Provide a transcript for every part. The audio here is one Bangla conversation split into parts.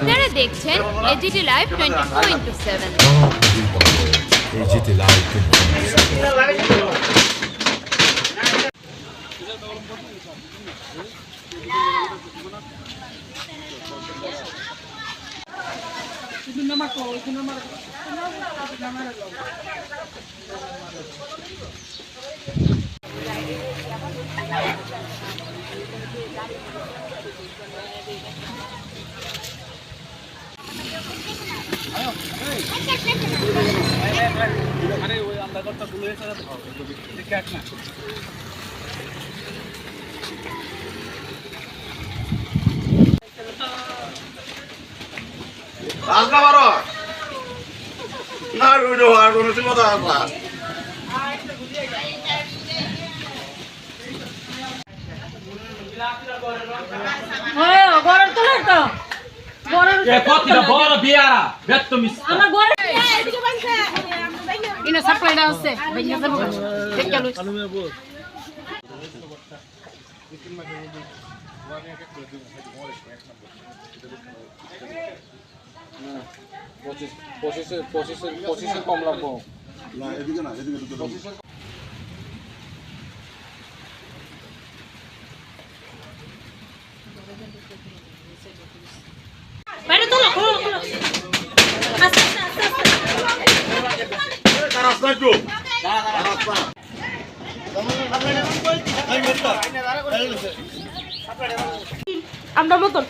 আপনারা দেখছেন এজিটি লাইভ 24/7। AGT live 24/7। গরম তোলার তো গরম কতটা বড় বিয়ারা ব্যক্ত মিস আমার গরম ইনা সাপ্লাইটা আছে ভাইয়া যাবো ঠিক গেল। পঁচিশে কম লাগবো না এদিকে না এদিকে দুটো বাইরে তোলো খোলো খোলো আস্তে আস্তে আস্তে রাস্তা একটু আমরা মতন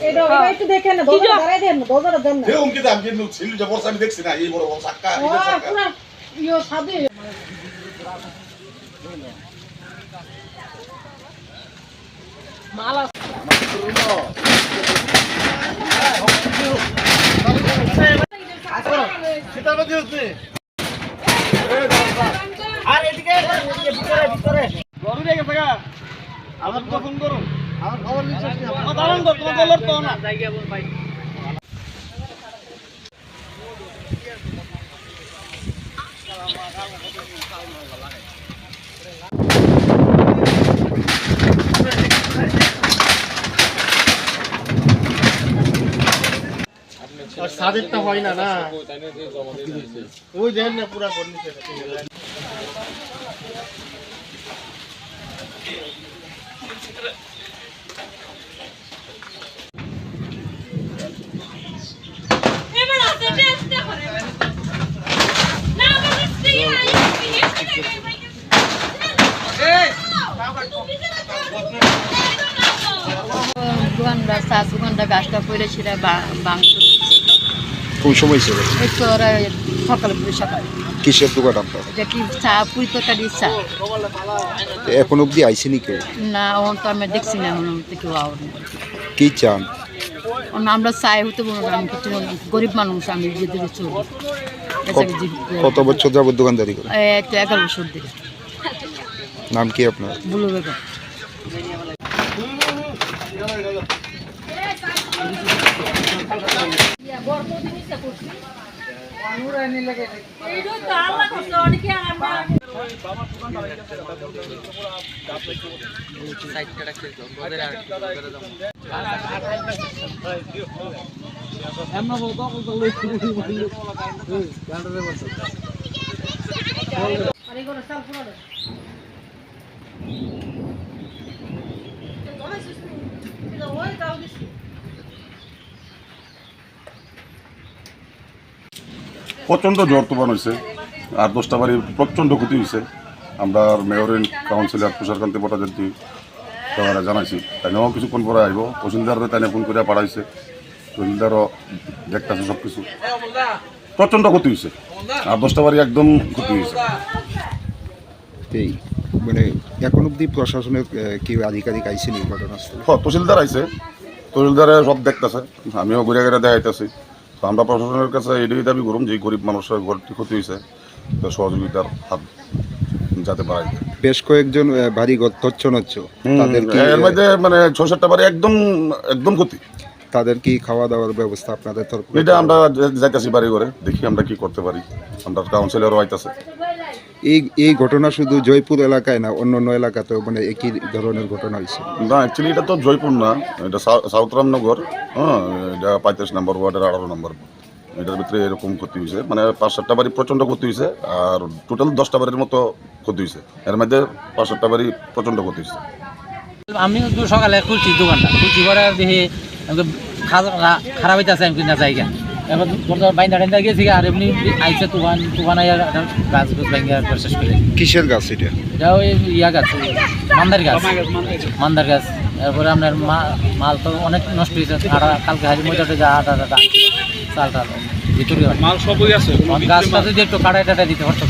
এটা একটু দেখেন না দরজা দাঁড়ায় দেন না দরজা দেন না এরকম কি দাম কিন্তু ছিল যে বর্ষা আমি দেখছি না এই বড় বড় সাক্কা পুরো ইয়ো সাদে মালা আর এদিকে ভিতরে ভিতরে গরু রেখে থাকা আমার তো ফোন করুন আমার খবর নিচ্ছি দাঁড়ান তো তোমার বলার তো না জায়গা বল ভাই সাদেরটা হয় না না ওই দেন না পুরা করে নিতে এবার আসতে আসতে করে না আমার স্ত্রী আই দোকানটা চা দোকানটা গাছটা পড়েছিল বাংশ কোন সময় ছিল? একটু ওরা সকালে পুরো সকালে কিসের দোকান আপনার? এটা কি চা পুরি তরকারি চা এখন অবধি আইসিনি কেউ? না ওখান তো আমি দেখছি না এখন তো কেউ আওয়ার কি চান? আমরা চাই হতে বলবো আমি কিছু গরিব মানুষ আমি যেদিকে চলি কত বছর যাবত দোকানদারি করে? এই তো 11 বছর ধরে। নাম কি আপনার? বুলু বেগম। এইটা তো আল্লাহ কষ্ট অনেকে আমরা এমন বল তো তো লই গান্ডারে বস আরে কোন সাল পুরো প্রচণ্ড জ্বর তুফান হয়েছে আর 10টা বাড়ি প্রচণ্ড ক্ষতি হয়েছে। আমরা মেয়রের কাউন্সিলর তুষারকান্তি ভট্টাচার্য তারা জানাইছি তাইও কিছুক্ষণ পরে আইব। তহসিলদারে তাই ফোন করে পাঠাইছে, তহসিলদারও দেখতেছে সব কিছু। প্রচণ্ড ক্ষতি হয়েছে আর 10টা বাড়ি একদম ক্ষতি হয়েছে। এই মানে এখন অবধি প্রশাসনের কি আধিকারিক আইসিনি ঘটনাস্থলে? তহসিলদার আইছে, তহসিলদারে সব দেখতেছে, আমিও ঘুরে ঘুরে দেখাইতেছি। তো আমরা প্রশাসনের কাছে এটাই দাবি করুন যে গরিব মানুষের ঘরটি ক্ষতি হয়েছে সহযোগিতার হাত যাতে বাড়াই। বেশ কয়েকজন বাড়ি তচ্ছন হচ্ছে, তাদের কি এর মধ্যে মানে 6-7টা বাড়ি একদম একদম ক্ষতি। তাদের কি খাওয়া দাওয়ার ব্যবস্থা আপনাদের তরফ? এটা আমরা যাইতেছি বাড়ি করে, দেখি আমরা কি করতে পারি। আমরা কাউন্সিলরও আইতেছে। এই ঘটনা শুধু জয়পুর এলাকায় না, অন্য অন্য এলাকাতেও মানে একই ধরনের ঘটনা হয়েছে। না অ্যাকচুয়ালি এটা তো জয়পুর না, এটা সাউথ রামনগর, হ্যাঁ, এটা 35 নম্বর ওয়ার্ডের 18 নম্বর। এটার ভিতরে এরকম ক্ষতি হয়েছে, মানে 5-7টা বাড়ি প্রচণ্ড ক্ষতি হয়েছে, আর টোটাল 10টা বাড়ির মতো ক্ষতি হয়েছে। এর মধ্যে 5-7টা বাড়ি প্রচণ্ড ক্ষতি হয়েছে। আমি তো সকালে খুলছি দোকানটা, খুলছি পরে দেখি খারাপ হইতেছে, আমি কিনা জায়গা এবার বাইন্দা টাইন্দা গেছি, আর এমনি আইসে তুফান আইয়া গাছ বাইঙ্গা শেষ করে। কিসের গাছ এটা? এটা ওই ইয়া গাছ, মান্দার গাছ। এরপরে আপনার মাল তো অনেক নষ্ট হয়েছে, কালকে হারি মজাটা যা আটা চাল টাল ভিতরে মাল সবই আছে। গাছটা যদি একটু কাটাই টাটাই দিতে পারতো।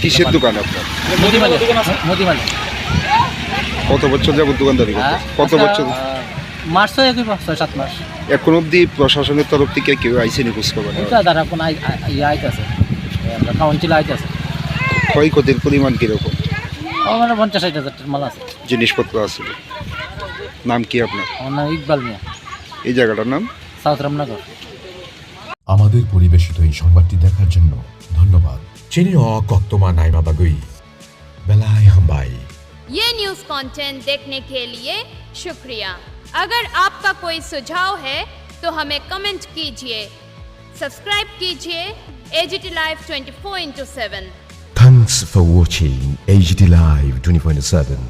কিসের দোকান আপনার? মতিমালি। কত বছর যাবত দোকানদারি করতেন? কত বছর? মাস তো 6-7 মাস। এখন অবধি প্রশাসনের তরফ থেকে কেউ আইসেনি খোঁজখবর? ওটা দ্বারা কোনো ইয়ে আইতেছে, কাউন্সিল আইতেছে। ক্ষয়ক্ষতির পরিমাণ কিরকম? মানে 50-60 মাল আছে, জিনিসপত্র আছে। নাম কি আপনার? আমার নাম ইকবাল মিয়া। এই জায়গাটার নাম? সাউথ রামনগর। আমাদের পরিবেশিত এই সংবাদটি দেখার জন্য ধন্যবাদ। চিনিও কক্তমা নাইমা বাগুই বেলায় হাম্বাই। ये न्यूज़ कंटेंट देखने के लिए शुक्रिया। अगर आपका कोई सुझाव है तो हमें कमेंट कीजिए, सब्सक्राइब कीजिए AGT Live 24/7। Thanks for watching AGT Live 24/7.